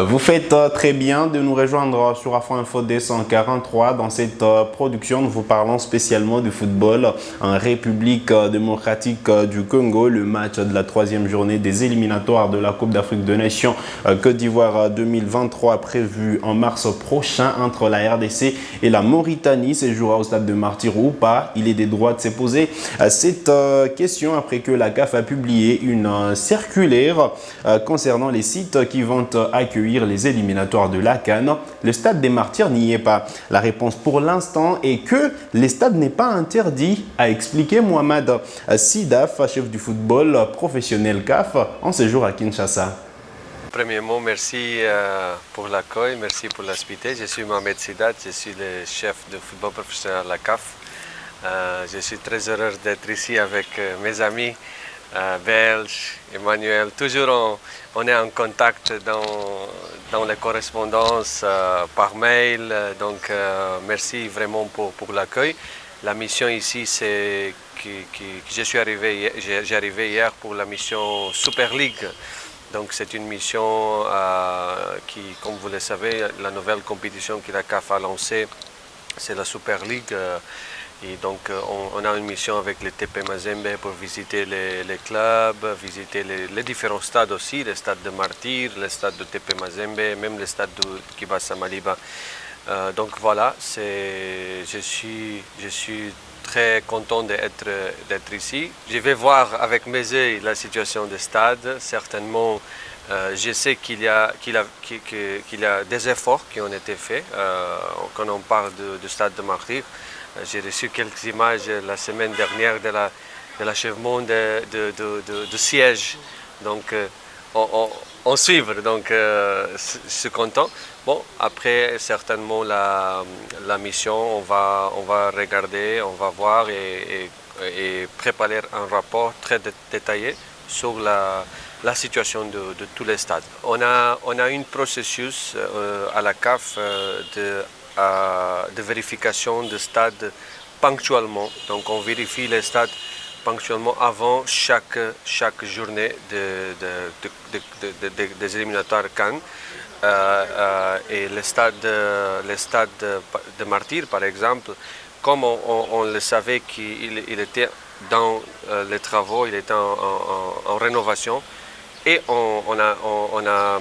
Vous faites très bien de nous rejoindre sur Afro Info 243. Dans cette production, nous vous parlons spécialement du football en République démocratique du Congo. Le match de la troisième journée des éliminatoires de la Coupe d'Afrique des Nations Côte d'Ivoire 2023 prévu en mars prochain entre la RDC et la Mauritanie. Se jouera au stade de Martyr ou pas? Il est des droits de se poser cette question après que la CAF a publié une circulaire concernant les sites qui vont accueillir les éliminatoires de la CAN. Le stade des Martyrs n'y est pas. La réponse pour l'instant est que les stades n'est pas interdit, a expliqué Mohamed Sidaf, chef du football professionnel CAF, en séjour à Kinshasa. Premièrement, merci pour l'accueil, merci pour l'hospitalité. Je suis Mohamed Sidat, je suis le chef de football professionnel à la CAF. Je suis très heureux d'être ici avec mes amis belges, Emmanuel. Toujours on est en contact dans les correspondances par mail, donc merci vraiment pour l'accueil. La mission ici, c'est que j'ai arrivé hier pour la mission Super League. Donc c'est une mission qui, comme vous le savez, la nouvelle compétition que la CAF a lancée, c'est la Super League. Et donc on a une mission avec le TP Mazembe pour visiter les clubs, visiter les différents stades aussi, le stade de Martyr, le stade de TP Mazembe, même le stade de Kibasa Maliba. Donc voilà, je suis très content d'être ici. Je vais voir avec mes yeux la situation du stade. Certainement, je sais qu'il y a des efforts qui ont été faits. Quand on parle du stade de Martyr, j'ai reçu quelques images la semaine dernière de l'achèvement de sièges. Donc, on suit, donc je suis content. Bon, après, certainement, la mission, on va regarder, on va voir et préparer un rapport très détaillé sur la situation de tous les stades. On a un processus à la CAF de vérification de stades ponctuellement. Donc on vérifie les stades ponctuellement avant chaque journée des éliminatoires CAN. Et le stade de Martyr, par exemple, comme on le savait qu'il était dans les travaux, il était en rénovation, et on a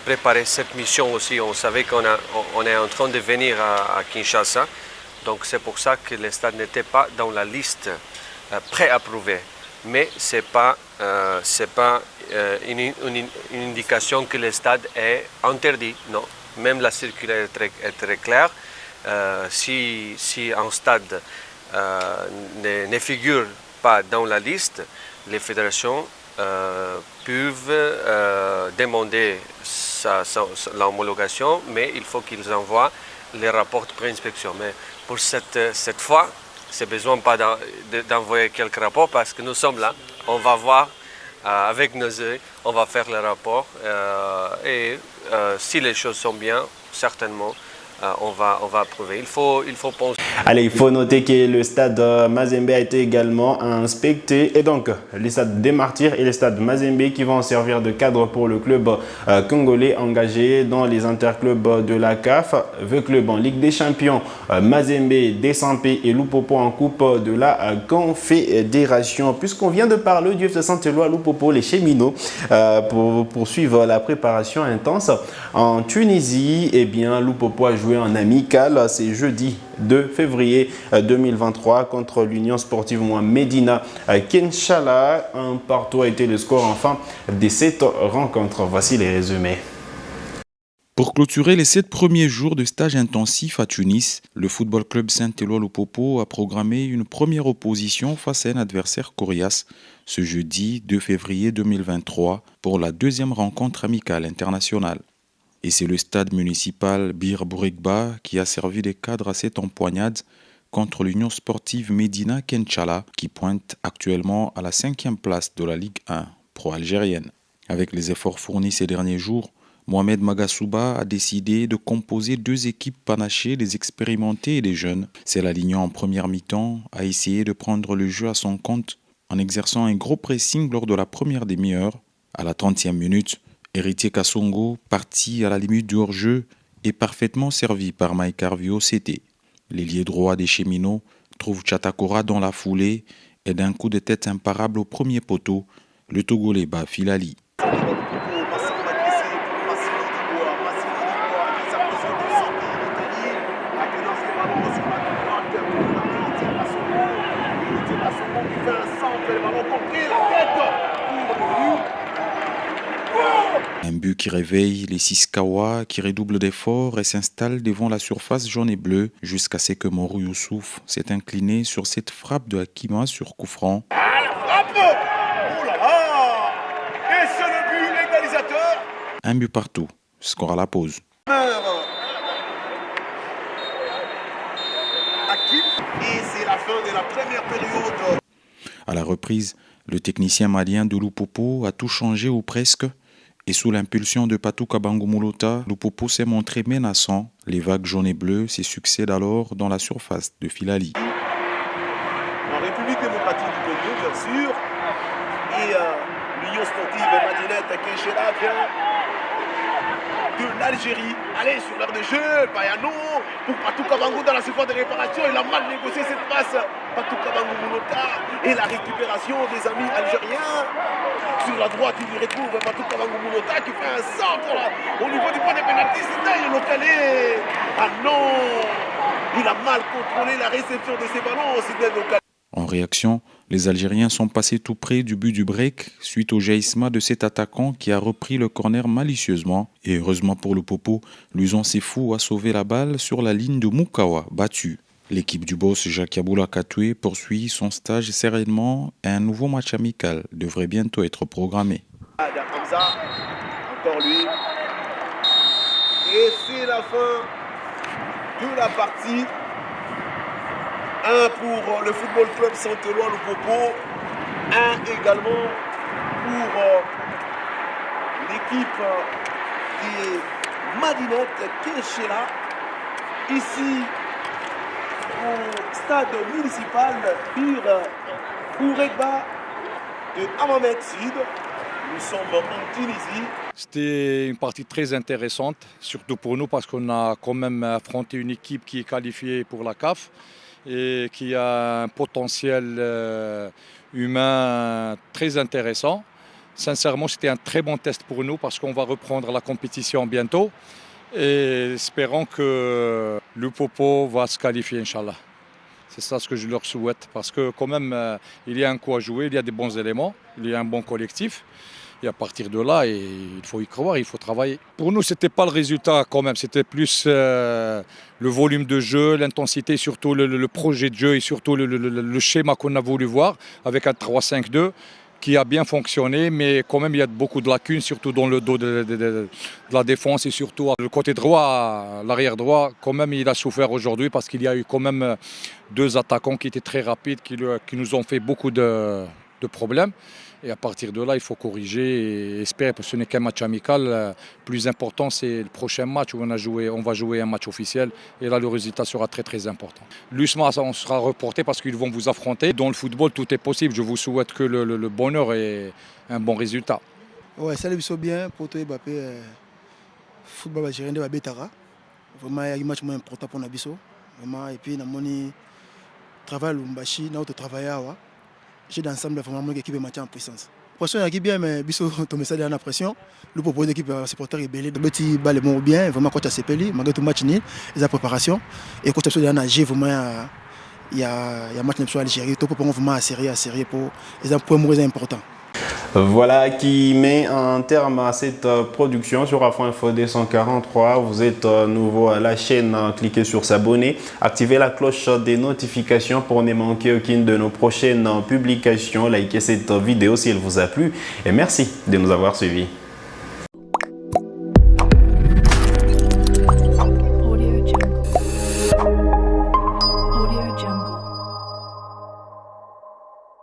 préparé cette mission aussi. On savait qu'on est en train de venir à Kinshasa, donc c'est pour ça que le stade n'était pas dans la liste pré-approuvée. Mais ce n'est pas une indication que le stade est interdit. Non, même la circulaire est très claire. Si un stade ne figure pas dans la liste, les fédérations peuvent demander l'homologation, mais il faut qu'ils envoient les rapports de pré-inspection. Mais pour cette fois, c'est besoin pas d'envoyer quelques rapports parce que nous sommes là. On va voir avec nos yeux, on va faire le rapport et si les choses sont bien, certainement, on va approuver. Il faut penser. Allez, il faut noter que le stade Mazembe a été également inspecté et donc les stades des Martyrs et le stade Mazembe qui vont servir de cadre pour le club congolais engagé dans les interclubs de la CAF. Le club en Ligue des Champions, Mazembe, Desampe et Lupopo en Coupe de la Confédération. Puisqu'on vient de parler du FC Saint-Éloi, Lupopo, les cheminots pour poursuivre la préparation intense en Tunisie. Eh bien, Lupopo a joué en amical, c'est jeudi 2 février 2023 contre l'Union sportive Médina Kinshasa. Un partout a été le score enfin des 7 rencontres. Voici les résumés. Pour clôturer les 7 premiers jours de stage intensif à Tunis, le Football Club Saint-Éloi Lupopo a programmé une première opposition face à un adversaire coriace ce jeudi 2 février 2023 pour la deuxième rencontre amicale internationale. Et c'est le stade municipal Bir Bourigba qui a servi de cadre à cette empoignade contre l'Union sportive Médina Kinshasa qui pointe actuellement à la 5e place de la Ligue 1 pro-algérienne. Avec les efforts fournis ces derniers jours, Mohamed Magasuba a décidé de composer 2 équipes panachées, des expérimentés et des jeunes. C'est l'alignement en première mi-temps a essayé de prendre le jeu à son compte en exerçant un gros pressing lors de la première demi-heure. À la 30e minute, Héritier Kassongo, parti à la limite du hors-jeu, est parfaitement servi par Mike Harvey au CT. L'ailier droit des Cheminots trouve Chatakora dans la foulée et d'un coup de tête imparable au premier poteau, le Togolais bat Filali. Un but qui réveille les Siskawa, qui redouble d'efforts et s'installe devant la surface jaune et bleue jusqu'à ce que Mourou Youssouf s'est incliné sur cette frappe de Hakima sur coup franc. Ah, la frappe! Oh là là! Et c'est le but égalisateur! Un but partout, score à la pause. Et c'est la fin de la première période. À la reprise, le technicien malien de Lupopo a tout changé ou presque. Et sous l'impulsion de Patou Kabango Moulota, Lupopo s'est montré menaçant. Les vagues jaunes et bleues se succèdent alors dans la surface de Filali. En République démocratique du Congo, bien sûr. Et l'Union sportive Madinette Kinshela vient de l'Algérie. Allez, sur l'heure de jeu, Payano pour Patou Kabango dans la surface de réparation. Il a mal négocié cette passe. Patou Kabango Moulota et la récupération des amis algériens. Sur la droite, il y retrouve Patou Kabango Moulota qui fait un centre là, au niveau du point de pénalty. C'est le calé. Ah non, il a mal contrôlé la réception de ses ballons. C'est le calé. En réaction, les Algériens sont passés tout près du but du break suite au jaillissement de cet attaquant qui a repris le corner malicieusement. Et heureusement pour le Popo, Luzon Sefou a sauvé la balle sur la ligne de Mukawa, battue. L'équipe du boss Jacques Yaboula Katoué poursuit son stage sereinement et un nouveau match amical devrait bientôt être programmé. Hamza, encore lui. Et c'est la fin de la partie. 1 pour le Football Club Saint-Éloi Lupopo, 1 également pour l'équipe des Madinette Kinshela, ici au stade municipal Bir Kouregba de Hammamet Sid. Nous sommes en Tunisie. C'était une partie très intéressante, surtout pour nous parce qu'on a quand même affronté une équipe qui est qualifiée pour la CAF et qui a un potentiel humain très intéressant. Sincèrement, c'était un très bon test pour nous parce qu'on va reprendre la compétition bientôt et espérons que le Popo va se qualifier, Inch'Allah. C'est ça ce que je leur souhaite parce que quand même, il y a un coup à jouer, il y a des bons éléments, il y a un bon collectif. Et à partir de là, il faut y croire, il faut travailler. Pour nous, ce n'était pas le résultat quand même, c'était plus le volume de jeu, l'intensité, surtout le projet de jeu et surtout le schéma qu'on a voulu voir avec un 3-5-2 qui a bien fonctionné, mais quand même il y a beaucoup de lacunes, surtout dans le dos de la défense et surtout le côté droit, l'arrière droit, quand même il a souffert aujourd'hui parce qu'il y a eu quand même 2 attaquants qui étaient très rapides, qui nous ont fait beaucoup de problèmes. Et à partir de là, il faut corriger et espérer, parce que ce n'est qu'un match amical. Le plus important, c'est le prochain match où on va jouer un match officiel. Et là, le résultat sera très, très important. L'USMA, on sera reporté parce qu'ils vont vous affronter. Dans le football, tout est possible. Je vous souhaite que le bonheur et un bon résultat. Ouais, salut, bien. Pour toi, football algérien de Betara. Vraiment, il y a un match important pour Nabiso. Vraiment, et puis, on travail, notre travail. J'ai d'ensemble vraiment une équipe est en puissance. La pression est bien, mais Bisso tombe ça dans la pression. Le propos de l'équipe supporter est belé. Le petit balle est bien, vraiment coach à CPL, malgré tout match nul, la préparation. Et coach à nagé vraiment il y a un match sur l'Algérie, tout pour vraiment à série pour les points importants. Voilà qui met un terme à cette production sur Afro Info 243. Vous êtes nouveau à la chaîne, cliquez sur s'abonner, activez la cloche des notifications pour ne manquer aucune de nos prochaines publications. Likez cette vidéo si elle vous a plu et merci de nous avoir suivis.